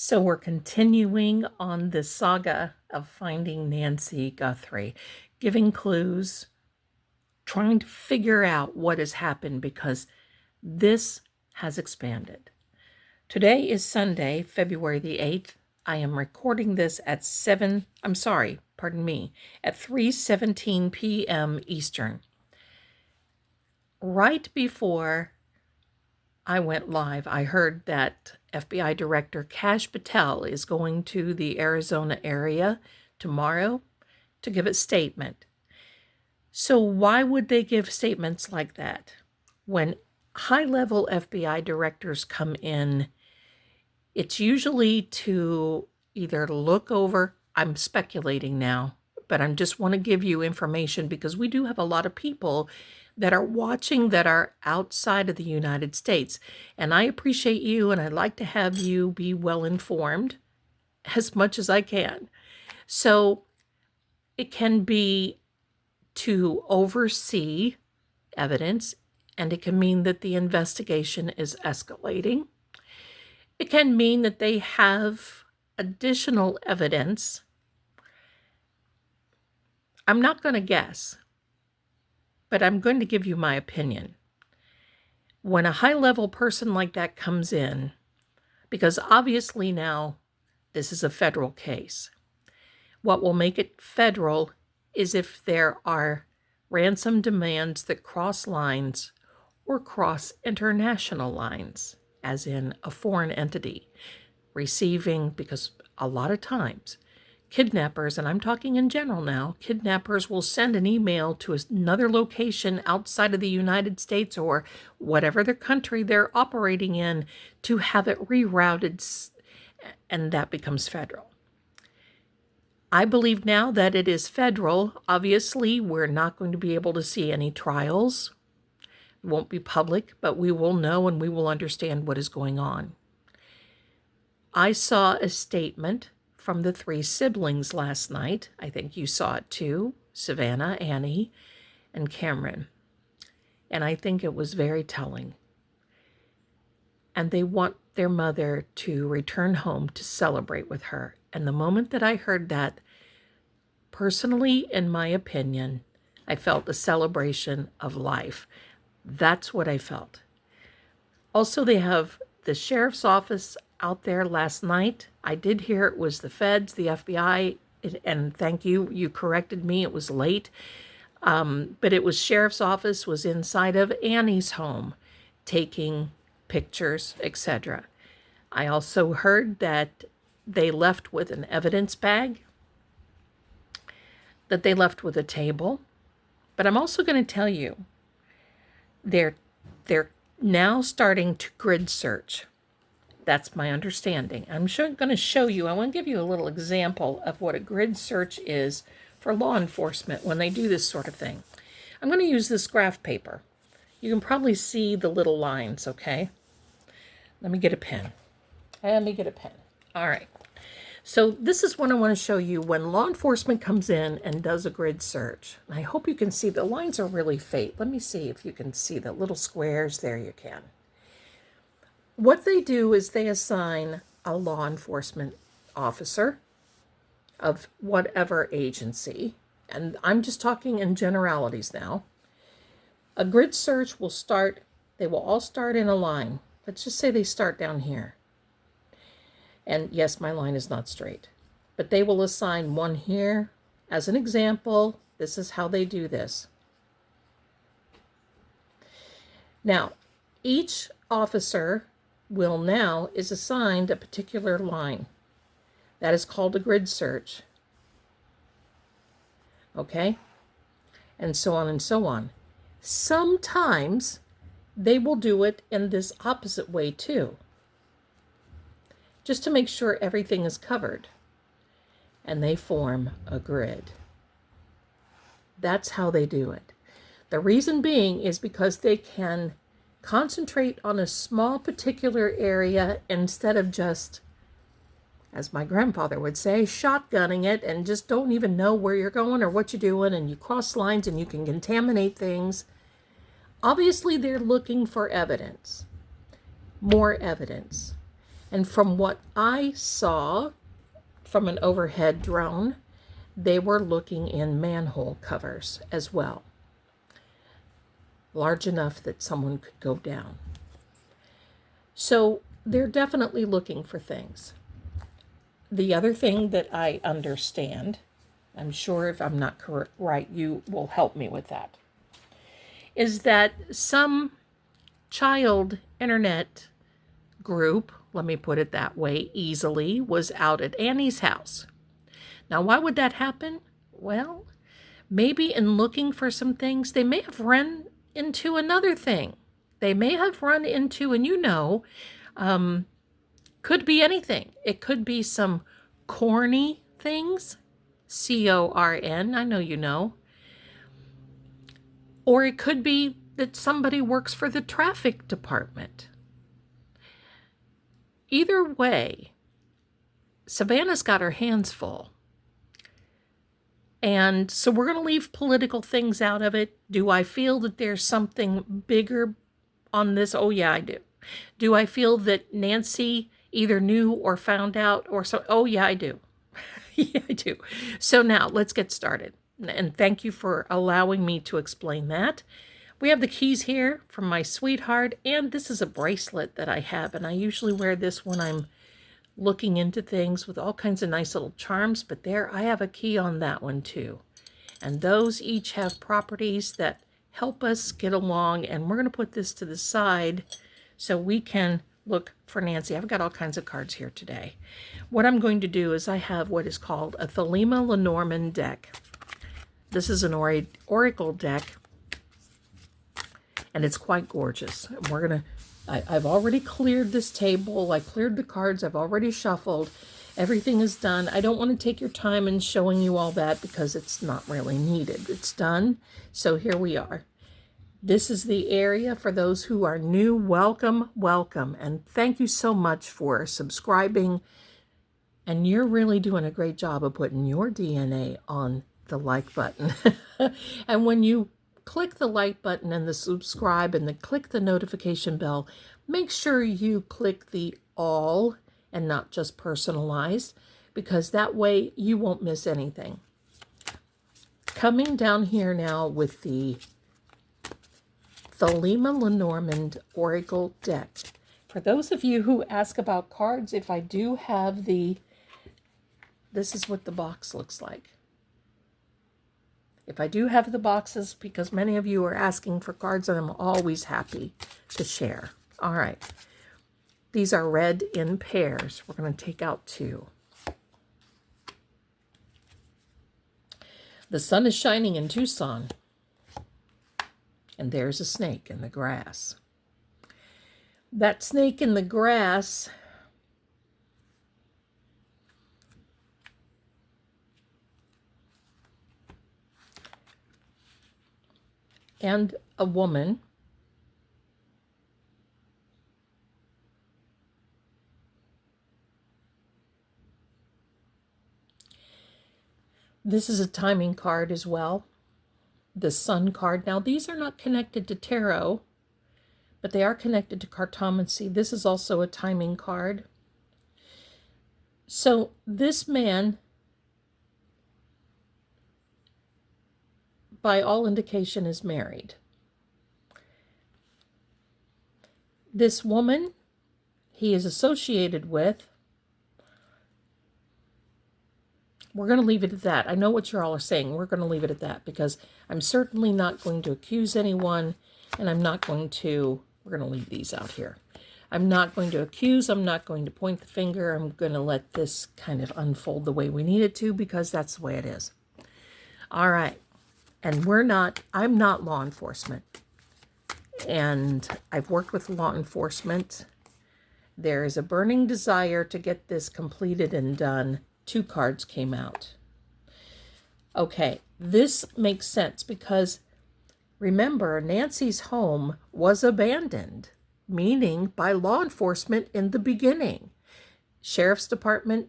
So we're continuing on this saga of finding Nancy Guthrie, giving clues, trying to figure out what has happened because this has expanded. Today is Sunday, February the 8th. I am recording this at 3:17 p.m. Eastern. Right before I went live, I heard that FBI Director Kash Patel is going to the Arizona area tomorrow to give a statement. So why would they give statements like that? When high-level FBI directors come in, it's usually to either look over, I'm speculating now, but I just want to give you information because we do have a lot of people that are watching that are outside of the United States. And I appreciate you, and I'd like to have you be well informed as much as I can. So it can be to oversee evidence, and it can mean that the investigation is escalating. It can mean that they have additional evidence. I'm not going to guess, but I'm going to give you my opinion. When a high-level person like that comes in, because obviously now this is a federal case, what will make it federal is if there are ransom demands that cross lines or cross international lines, as in a foreign entity receiving, because a lot of times kidnappers, and I'm talking in general now, kidnappers will send an email to another location outside of the United States or whatever their country they're operating in to have it rerouted, and that becomes federal. I believe now that it is federal. Obviously, we're not going to be able to see any trials. It won't be public, but we will know and we will understand what is going on. I saw a statement from the three siblings last night. I think you saw it too, Savannah, Annie, and Cameron. And I think it was very telling. And they want their mother to return home to celebrate with her. And the moment that I heard that, personally, in my opinion, I felt a celebration of life. That's what I felt. Also, they have the sheriff's office out there last night. I did hear it was the feds, the FBI, and thank you, you corrected me, it was late. But it was sheriff's office was inside of Annie's home, taking pictures, etc. I also heard that they left with an evidence bag, that they left with a table. But I'm also going to tell you, they're now starting to grid search. That's my understanding. I'm going to show you, I want to give you a little example of what a grid search is for law enforcement when they do this sort of thing. I'm going to use this graph paper. You can probably see the little lines, okay? Let me get a pen. All right. So this is what I want to show you when law enforcement comes in and does a grid search. I hope you can see the lines are really faint. Let me see if you can see the little squares. There you can. What they do is they assign a law enforcement officer of whatever agency, and I'm just talking in generalities now. A grid search will start, they will all start in a line. Let's just say they start down here. And yes, my line is not straight, but they will assign one here. As an example, this is how they do this. Now, each officer is assigned a particular line. That is called a grid search. Okay? And so on and so on. Sometimes they will do it in this opposite way too, just to make sure everything is covered. And they form a grid. That's how they do it. The reason being is because they can concentrate on a small particular area instead of just, as my grandfather would say, shotgunning it and just don't even know where you're going or what you're doing, and you cross lines and you can contaminate things. Obviously, they're looking for evidence, more evidence. And from what I saw from an overhead drone, they were looking in manhole covers as well, large enough that someone could go down. So they're definitely looking for things. The other thing that I understand, I'm sure if I'm not correct, right, you will help me with that, is that some child internet group, let me put it that way easily, was out at Annie's house. Now, why would that happen? Well, maybe in looking for some things, they may have run into another thing. They may have run into, and could be anything. It could be some corny things, C-O-R-N, I know you know. Or it could be that somebody works for the traffic department. Either way, Savannah's got her hands full. And so we're going to leave political things out of it. Do I feel that there's something bigger on this? Oh, yeah, I do. Do I feel that Nancy either knew or found out or so? Oh, yeah, I do. Yeah, I do. So now let's get started. And thank you for allowing me to explain that. We have the keys here from my sweetheart, and this is a bracelet that I have, and I usually wear this when I'm looking into things with all kinds of nice little charms, but there I have a key on that one too. And those each have properties that help us get along, and we're going to put this to the side so we can look for Nancy. I've got all kinds of cards here today. What I'm going to do is I have what is called a Thelema Lenormand deck. This is an oracle deck, and it's quite gorgeous. We're going to I've already cleared this table. I cleared the cards. I've already shuffled. Everything is done. I don't want to take your time in showing you all that because it's not really needed. It's done. So here we are. This is the area for those who are new. Welcome, welcome. And thank you so much for subscribing. And you're really doing a great job of putting your DNA on the like button. And when you click the like button and the subscribe and then click the notification bell, make sure you click the all and not just personalized, because that way you won't miss anything. Coming down here now with the Thelema Lenormand Oracle deck. For those of you who ask about cards, if I do have this is what the box looks like. If I do have the boxes, because many of you are asking for cards, and I'm always happy to share. All right. These are read in pairs. We're going to take out 2. The sun is shining in Tucson. And there's a snake in the grass. That snake in the grass and a woman this is a timing card as well, the Sun card. Now these are not connected to tarot, but they are connected to Cartomancy. This is also a timing card. So this man, by all indication, is married. This woman he is associated with, we're going to leave it at that. I know what you're all are saying. We're going to leave it at that because I'm certainly not going to accuse anyone, and I'm not going to, we're going to leave these out here. I'm not going to accuse. I'm not going to point the finger. I'm going to let this kind of unfold the way we need it to, because that's the way it is. All right. And I'm not law enforcement. And I've worked with law enforcement. There is a burning desire to get this completed and done. 2 cards came out. Okay, this makes sense because remember, Nancy's home was abandoned, meaning by law enforcement in the beginning. Sheriff's Department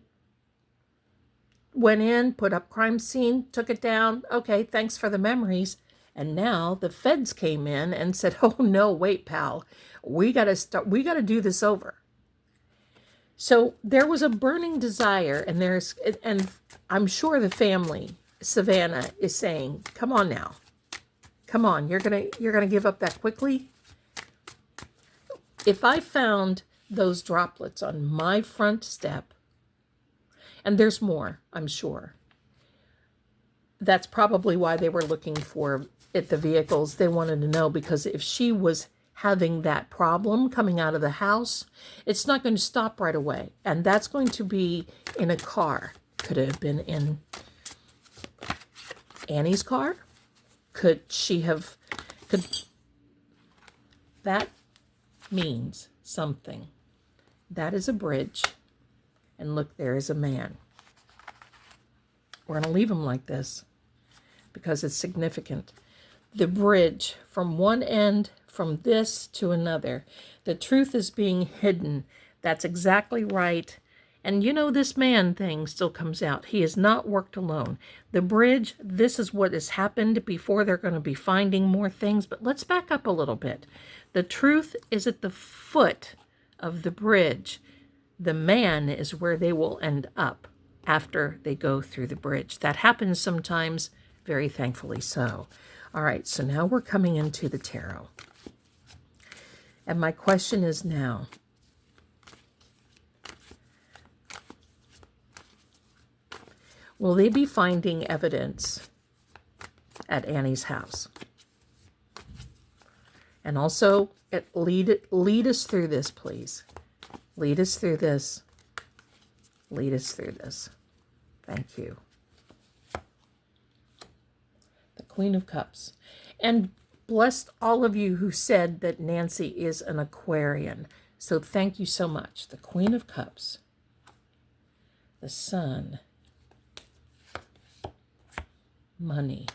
went in, put up crime scene, took it down. Okay, thanks for the memories. And now the feds came in and said, oh no, wait, pal, we got to do this over. So there was a burning desire, and I'm sure the family, Savannah, is saying, come on now. Come on, you're gonna give up that quickly? If I found those droplets on my front step, and there's more, I'm sure. That's probably why they were looking for the vehicles. They wanted to know, because if she was having that problem coming out of the house, it's not going to stop right away. And that's going to be in a car. Could it have been in Annie's car? Could that means something. That is a bridge. And look, there is a man. We're going to leave him like this because it's significant. The bridge from one end, from this to another. The truth is being hidden. That's exactly right. And you know, this man thing still comes out. He has not worked alone. The bridge, this is what has happened before they're going to be finding more things. But let's back up a little bit. The truth is at the foot of the bridge. The man is where they will end up after they go through the bridge. That happens sometimes, very thankfully so. All right, so now we're coming into the tarot. And my question is now, will they be finding evidence at Annie's house? And also, lead us through this, please. Lead us through this. Lead us through this. Thank you. The Queen of Cups. And blessed all of you who said that Nancy is an Aquarian. So thank you so much. The Queen of Cups. The Sun. Money.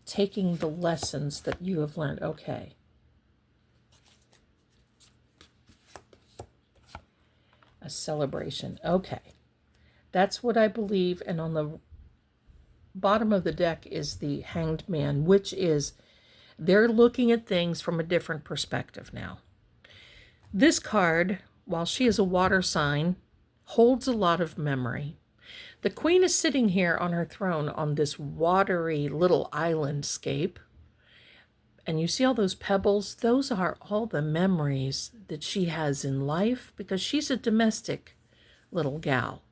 Taking the lessons that you have learned. Okay. A celebration. Okay. That's what I believe. And on the bottom of the deck is the Hanged Man, which is they're looking at things from a different perspective now. This card, while she is a water sign, holds a lot of memory. The Queen is sitting here on her throne on this watery little islandscape. And you see all those pebbles? Those are all the memories that she has in life because she's a domestic little gal.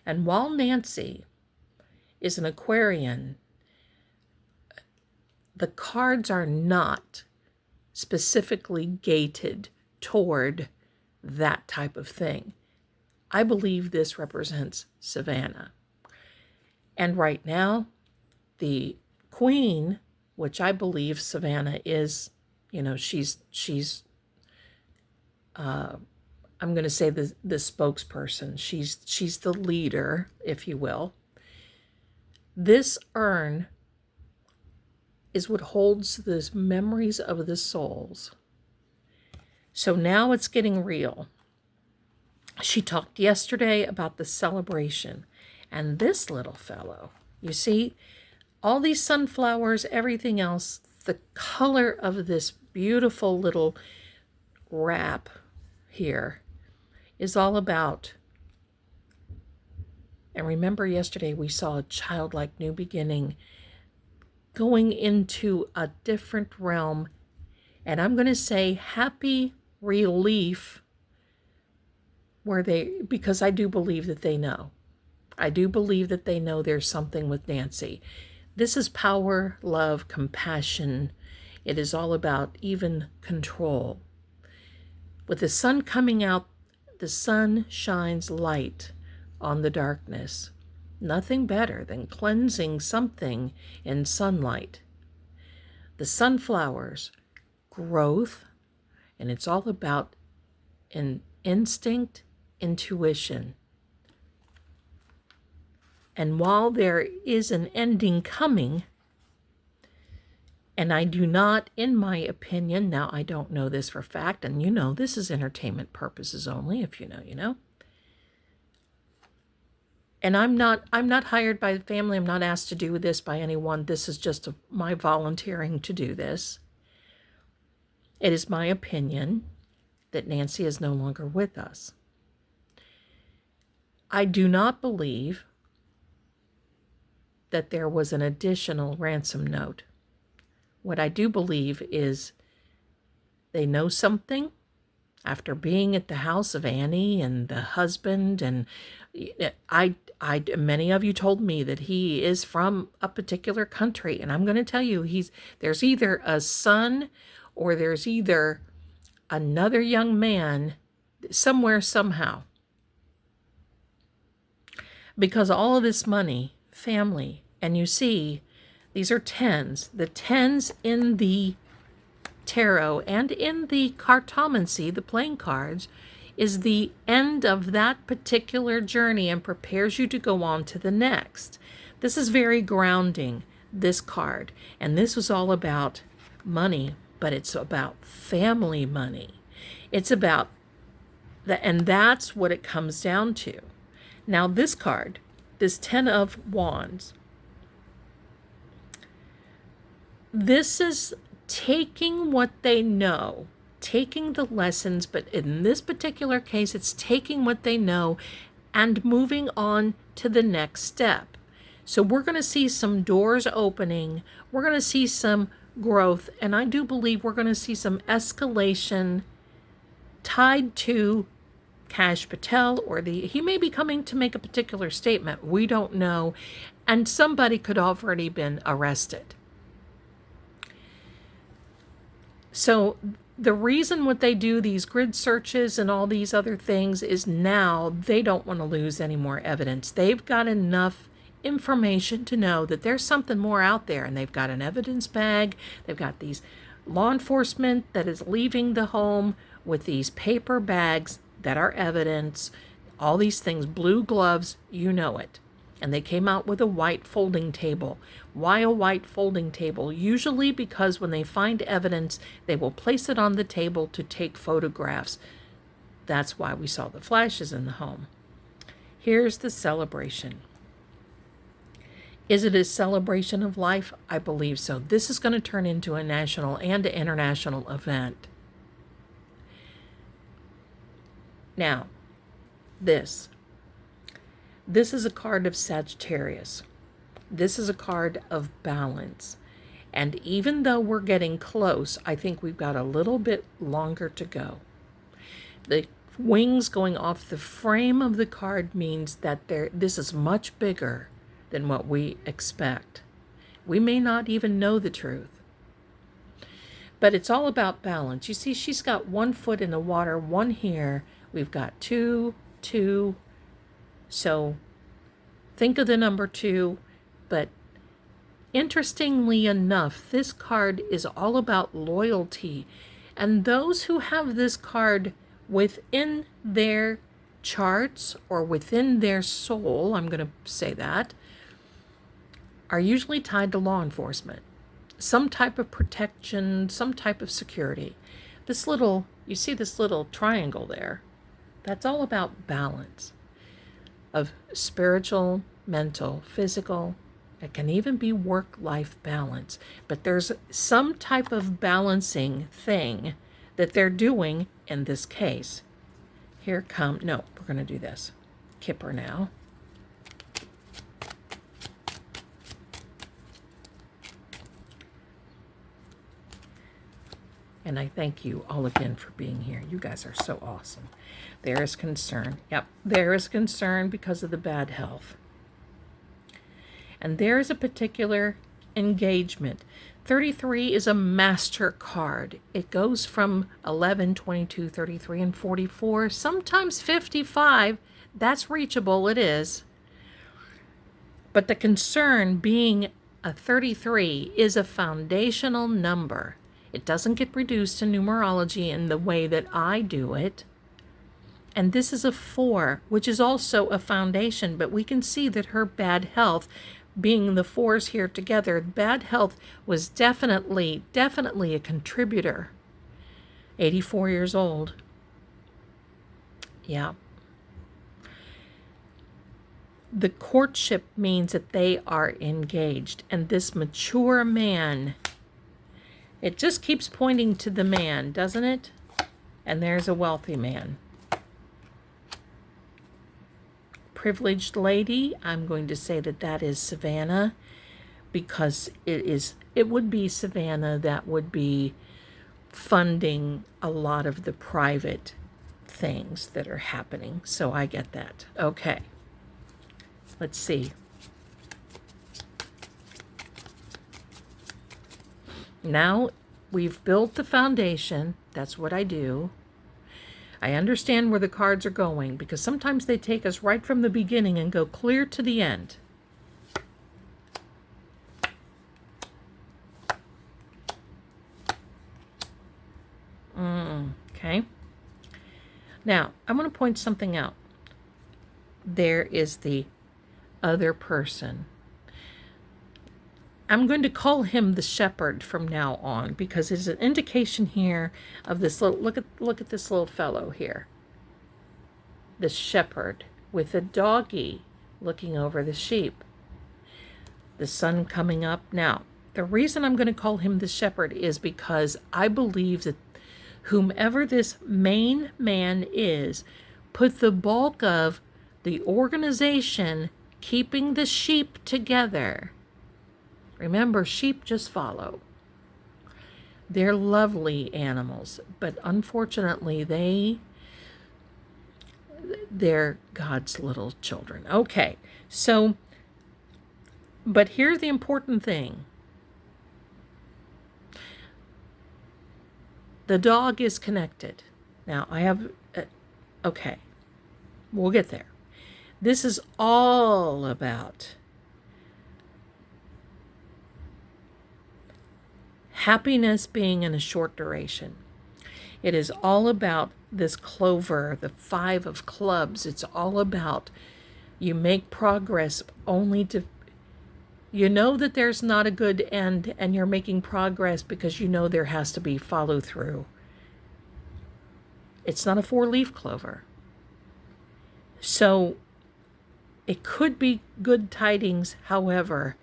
And while Nancy is an Aquarian, the cards are not specifically gated toward that type of thing. I believe this represents Savannah. And right now, the Queen, which I believe Savannah is, she's I'm going to say the spokesperson. She's the leader, if you will. This urn is what holds the memories of the souls. So now it's getting real. She talked yesterday about the celebration. And this little fellow, you see, all these sunflowers, everything else, the color of this beautiful little wrap here is all about. And remember yesterday we saw a childlike new beginning going into a different realm. And I'm going to say happy relief because I do believe that they know. I do believe that they know there's something with Nancy. This is power, love, compassion. It is all about even control. With the sun coming out, the sun shines light on the darkness. Nothing better than cleansing something in sunlight. The sunflowers, growth, and it's all about an instinct, intuition. And while there is an ending coming, and I do not, in my opinion, now I don't know this for a fact, and this is entertainment purposes only, if you know, you know. And I'm not hired by the family. I'm not asked to do this by anyone. This is just my volunteering to do this. It is my opinion that Nancy is no longer with us. I do not believe that there was an additional ransom note. What I do believe is they know something after being at the house of Annie and the husband, and many of you told me that he is from a particular country, and I'm going to tell you, there's either a son or there's either another young man somewhere somehow, because all of this money, family, and you see, these are tens. The tens in the tarot and in the Cartomancy, the playing cards, is the end of that particular journey and prepares you to go on to the next. This is very grounding, this card. And this was all about money, but it's about family money. It's about and that's what it comes down to. Now this card, this 10 of Wands, this is taking what they know, taking the lessons, but in this particular case, it's taking what they know and moving on to the next step. So we're going to see some doors opening. We're going to see some growth. And I do believe we're going to see some escalation tied to Kash Patel, or he may be coming to make a particular statement. We don't know. And somebody could have already been arrested. So the reason what they do, these grid searches and all these other things, is now they don't want to lose any more evidence. They've got enough information to know that there's something more out there, and they've got an evidence bag. They've got these law enforcement that is leaving the home with these paper bags that are evidence, all these things, blue gloves, you know it. And they came out with a white folding table. Why a white folding table? Usually because when they find evidence, they will place it on the table to take photographs. That's why we saw the flashes in the home. Here's the celebration. Is it a celebration of life? I believe so. This is going to turn into a national and international event. Now, this is a card of Sagittarius. This is a card of balance. And even though we're getting close, I think we've got a little bit longer to go. The wings going off the frame of the card means that this is much bigger than what we expect. We may not even know the truth. But it's all about balance. You see, she's got 1 foot in the water, 1 here. We've got 2, 2. So think of the number 2. But interestingly enough, this card is all about loyalty. And those who have this card within their charts or within their soul, I'm going to say that, are usually tied to law enforcement. Some type of protection, some type of security. You see this little triangle there? That's all about balance of spiritual, mental, physical. It can even be work-life balance. But there's some type of balancing thing that they're doing in this case. We're going to do this. Kipper now. And I thank you all again for being here. You guys are so awesome. There is concern. Yep, there is concern because of the bad health. And there is a particular engagement. 33 is a master card. It goes from 11, 22, 33, and 44, sometimes 55. That's reachable, it is. But the concern being a 33 is a foundational number. It doesn't get reduced to numerology in the way that I do it. And this is a 4, which is also a foundation, but we can see that her bad health, being the 4s here together, bad health was definitely a contributor. 84 years old. Yeah. The courtship means that they are engaged, and this mature man It just keeps pointing to the man, doesn't it? And there's a wealthy man. Privileged lady, I'm going to say that that is Savannah, because it would be Savannah that would be funding a lot of the private things that are happening. So I get that. Okay. Let's see. Now we've built the foundation. That's what I do. I understand where the cards are going, because sometimes they take us right from the beginning and go clear to the end. Okay. Now, I'm going to point something out. There is the other person. I'm going to call him the shepherd from now on, because it's an indication here of this little, look at this little fellow here. The shepherd with a doggie looking over the sheep. The sun coming up. Now, the reason I'm going to call him the shepherd is because I believe that whomever this main man is, put the bulk of the organization keeping the sheep together. Remember, sheep just follow. They're lovely animals, but unfortunately they're God's little children. Okay, so, but here's the important thing. The dog is connected. Now, I have, okay, we'll get there. This is all about happiness being in a short duration. It is all about this clover, the 5 of clubs. It's all about you make progress only to, you know that there's not a good end, and you're making progress because you know there has to be follow through. It's not a 4-leaf clover. So it could be good tidings, however,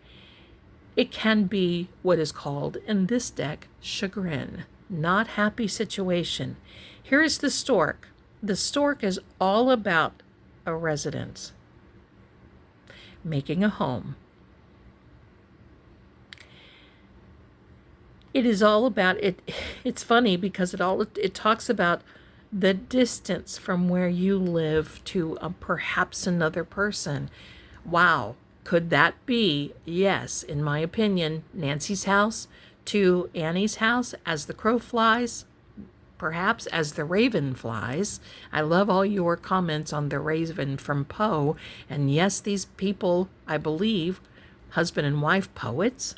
it can be what is called in this deck chagrin, not happy situation. Here is the stork. The stork is all about a residence, making a home. It is all about it. It's funny because it talks about the distance from where you live to perhaps another person. Wow. Could that be? Yes, in my opinion, Nancy's house to Annie's house, as the crow flies, perhaps as the raven flies. I love all your comments on the raven from Poe. And yes, these people, I believe, husband and wife poets.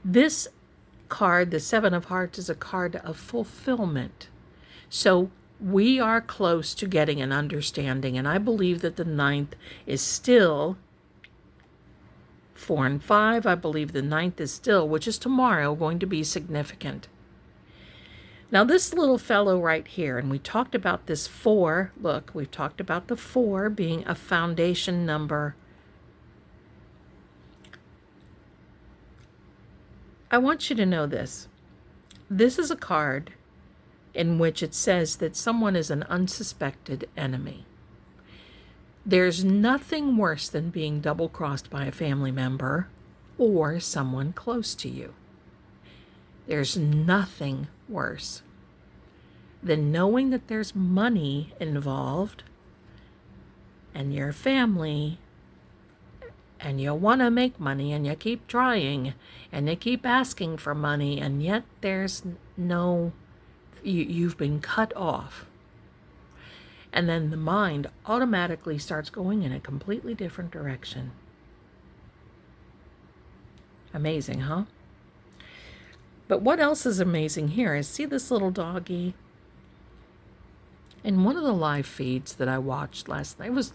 This card, the 7 of Hearts, is a card of fulfillment. So we are close to getting an understanding, and I believe that the 9th is still 4 and 5. I believe the 9th is still, which is tomorrow, going to be significant. Now this little fellow right here, and we talked about this 4. Look, we've talked about the 4 being a foundation number. I want you to know this. This is a card in which it says that someone is an unsuspected enemy. There's nothing worse than being double-crossed by a family member or someone close to you. There's nothing worse than knowing that there's money involved and your family, and you want to make money, and you keep trying, and you keep asking for money, and yet there's no, you've been cut off. And then the mind automatically starts going in a completely different direction. Amazing, huh? But what else is amazing here is, see this little doggy? In one of the live feeds that I watched last night, it was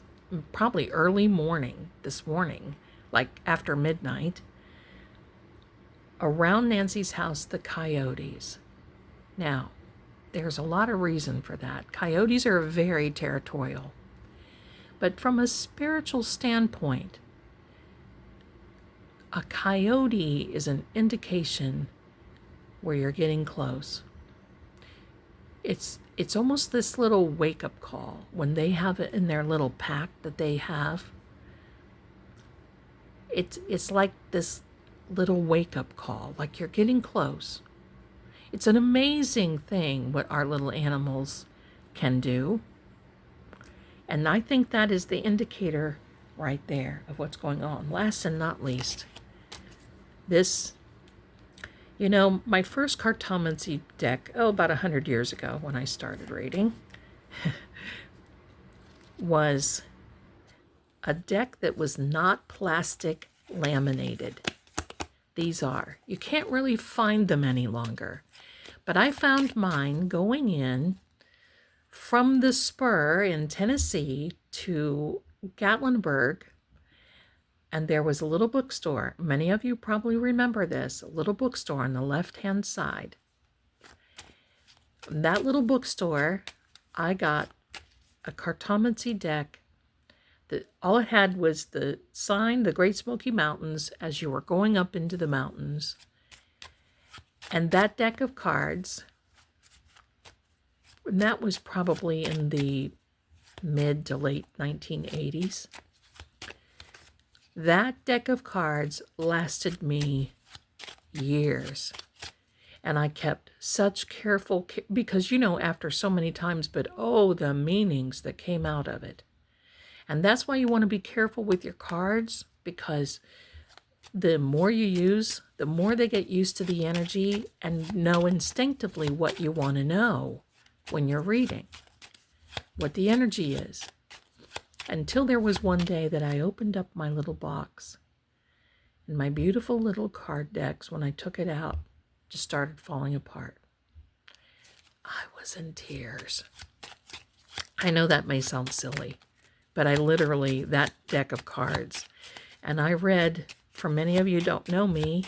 probably early morning, this morning, like after midnight, around Nancy's house, the coyotes. Now, there's a lot of reason for that. Coyotes are very territorial. But from a spiritual standpoint, A coyote is an indication where you're getting close. It's almost this little wake-up call when they have it in their little pack that they have. It's like this little wake-up call, like you're getting close. It's an amazing thing what our little animals can do. And I think that is the indicator right there of what's going on. Last and not least, this, my first Cartomancy deck, about 100 years ago when I started reading, was a deck that was not plastic laminated. These are. You can't really find them any longer. But I found mine going in from the spur in Tennessee to Gatlinburg, and there was a little bookstore. Many of you probably remember this, a little bookstore on the left-hand side. From that little bookstore, I got a Cartomancy deck. All it had was the sign, the Great Smoky Mountains, as you were going up into the mountains. And that deck of cards, and that was probably in the mid to late 1980s. That deck of cards lasted me years. And I kept such careful, because, after so many times, but the meanings that came out of it. And that's why you want to be careful with your cards, because the more you use, the more they get used to the energy and know instinctively what you want to know when you're reading, what the energy is. Until there was one day that I opened up my little box, and my beautiful little card decks, when I took it out, just started falling apart. I was in tears. I know that may sound silly, but I literally, that deck of cards, and I read, for many of you who don't know me,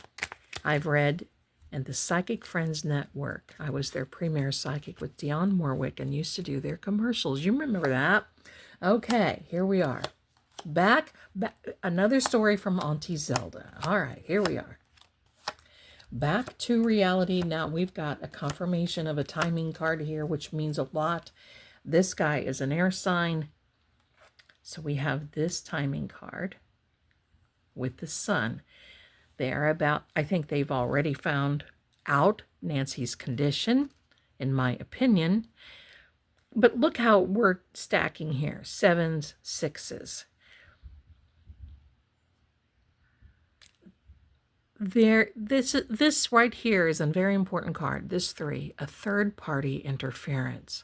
I've read in the Psychic Friends Network. I was their premier psychic with Dionne Warwick and used to do their commercials. You remember that? Okay, here we are. Back, another story from Auntie Zelda. All right, here we are. Back to reality. Now we've got a confirmation of a timing card here, which means a lot. This guy is an air sign. So we have this timing card with the sun. They're about, I think they've already found out Nancy's condition, in my opinion. But look how we're stacking here. 7s, 6s. This right here is a very important card. This 3, a third-party interference.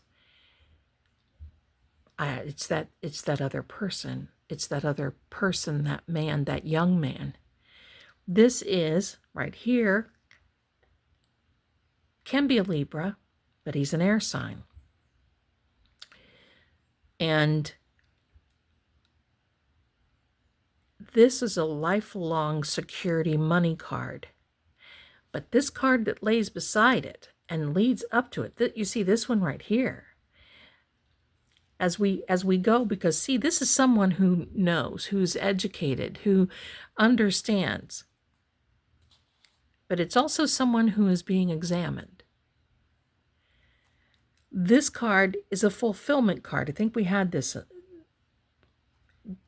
It's that other person. It's that other person, that man, that young man. This is, right here, can be a Libra, but he's an air sign. And this is a lifelong security money card. But this card that lays beside it and leads up to it, you see this one right here. As we go, because see, this is someone who knows, who's educated, who understands. But it's also someone who is being examined. This card is a fulfillment card. I think we had this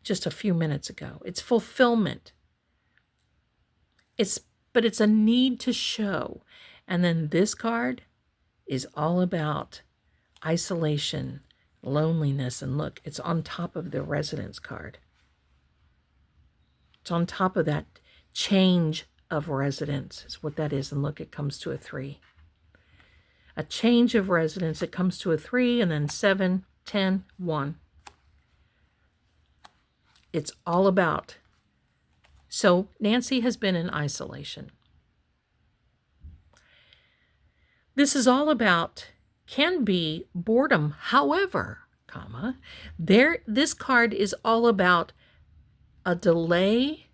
just a few minutes ago. It's fulfillment. But it's a need to show. And then this card is all about isolation, loneliness, and look, it's on top of the residence card. It's on top of that change of residence is what that is. And look, it comes to a 3. A change of residence, it comes to a 3, and then 7, 10, 1. It's all about. So Nancy has been in isolation. This is all about, can be boredom. However, this card is all about a delay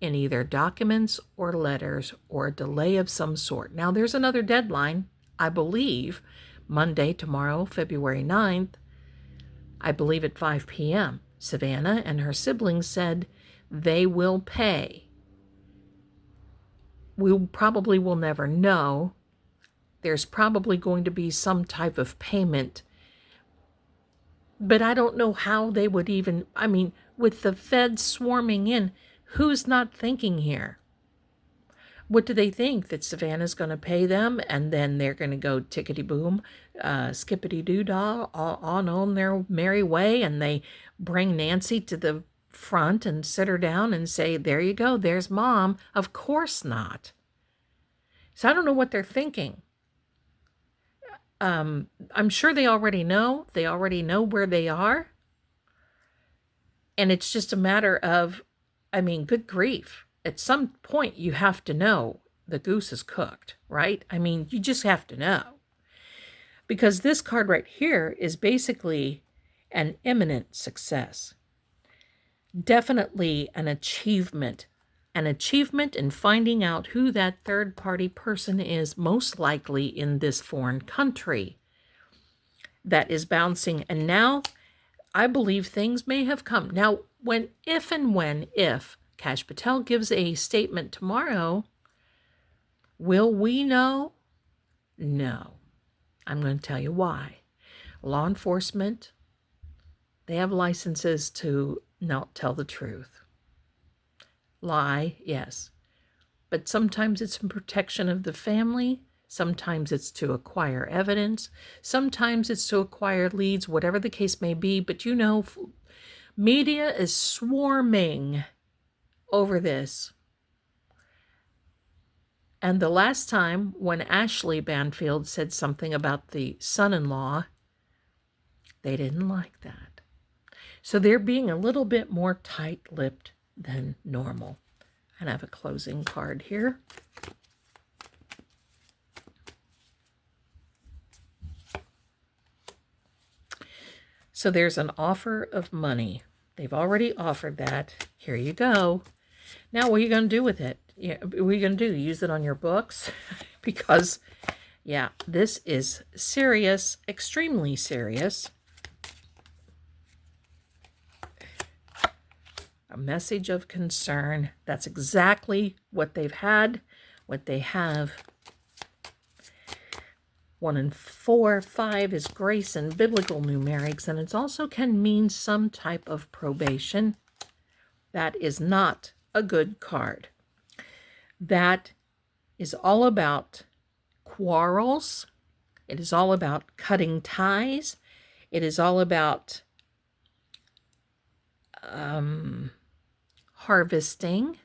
in either documents or letters, or a delay of some sort. Now, there's another deadline, I believe, Monday, tomorrow, February 9th, I believe at 5 p.m. Savannah and her siblings said they will pay We probably will never know. There's probably going to be some type of payment. But I don't know how they would even, I mean, with the feds swarming in, who's not thinking here? What do they think? That Savannah's going to pay them and then they're going to go tickety-boom, skippity-doo-dah, on their merry way, and they bring Nancy to the front and sit her down and say, there you go, there's Mom. Of course not. So I don't know what they're thinking. I'm sure they already know. They already know where they are. And it's just a matter of, I mean, good grief. At some point, you have to know the goose is cooked, right? I mean, you just have to know. Because this card right here is basically an imminent success. Definitely an achievement. An achievement in finding out who that third-party person is, most likely in this foreign country, that is bouncing. And now, I believe things may have come. Now, if Kash Patel gives a statement tomorrow, will we know? No. I'm going to tell you why. Law enforcement, they have licenses to not tell the truth. Lie, yes. But sometimes it's in protection of the family. Sometimes it's to acquire evidence. Sometimes it's to acquire leads, whatever the case may be. But you know, media is swarming over this. And the last time when Ashley Banfield said something about the son-in-law, they didn't like that. So they're being a little bit more tight-lipped than normal. And I have a closing card here. So there's an offer of money. They've already offered that. Here you go. Now, what are you going to do with it? What are you going to do? Use it on your books? Because, yeah, this is serious, extremely serious. A message of concern. That's exactly what they've had, what they have. 1 and 4, 5 is grace and biblical numerics, and it also can mean some type of probation. That is not a good card. That is all about quarrels. It is all about cutting ties. It is all about harvesting.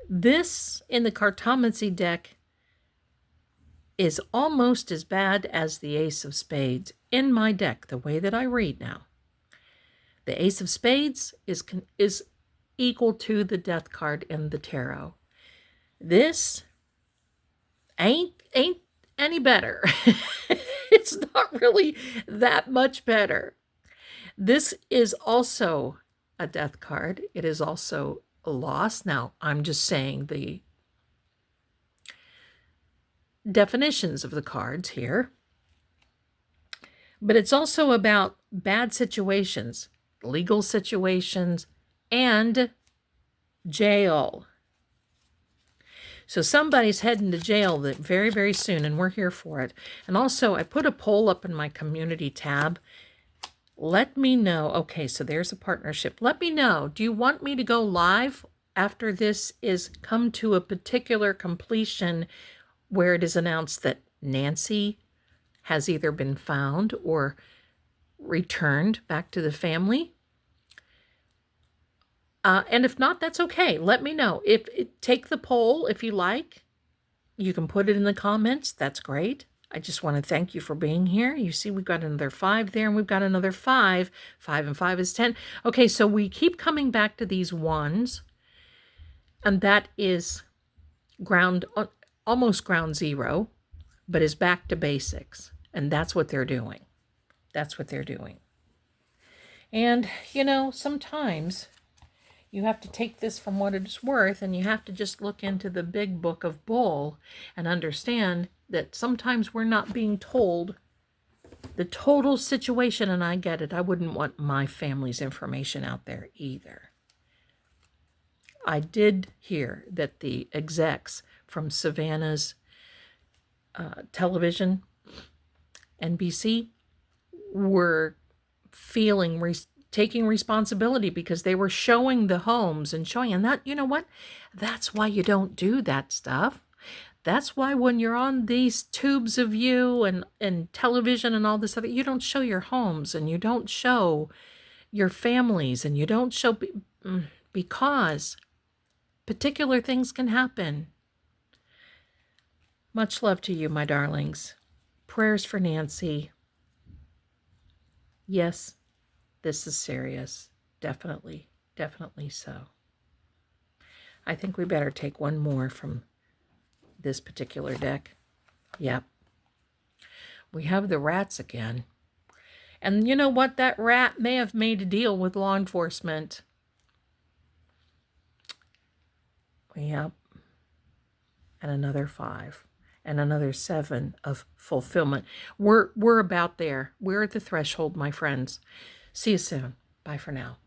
This in the Cartomancy deck is almost as bad as the Ace of Spades in my deck, the way that I read now. The Ace of Spades is equal to the Death card in the tarot. This ain't any better. It's not really that much better. This is also a Death card. It is also a loss. Now, I'm just saying the definitions of the cards here. But it's also about bad situations, legal situations, and jail. So somebody's heading to jail very, very soon, and we're here for it. And also, I put a poll up in my community tab. Let me know. Okay, so there's a partnership. Let me know. Do you want me to go live after this is come to a particular completion where it is announced that Nancy has either been found or returned back to the family? And if not, that's okay. Let me know. Take the poll if you like. You can put it in the comments. That's great. I just want to thank you for being here. You see, we've got another 5 there, and we've got another 5. 5 and 5 is 10. Okay, so we keep coming back to these ones, and that is almost ground zero, but is back to basics. And that's what they're doing. That's what they're doing. And, you know, sometimes you have to take this from what it's worth, and you have to just look into the big book of Bull and understand that sometimes we're not being told the total situation, and I get it. I wouldn't want my family's information out there either. I did hear that the execs from Savannah's television, NBC, were taking responsibility because they were showing the homes and showing, and that, you know what? That's why you don't do that stuff. That's why when you're on these tubes of you and television and all this other, you don't show your homes and you don't show your families and you don't show, because particular things can happen. Much love to you, my darlings. Prayers for Nancy. Yes, this is serious. Definitely, definitely so. I think we better take one more from this particular deck. Yep. We have the rats again. And you know what? That rat may have made a deal with law enforcement. Yep. And another 5. And another 7 of fulfillment. We're about there. We're at the threshold, my friends. See you soon. Bye for now.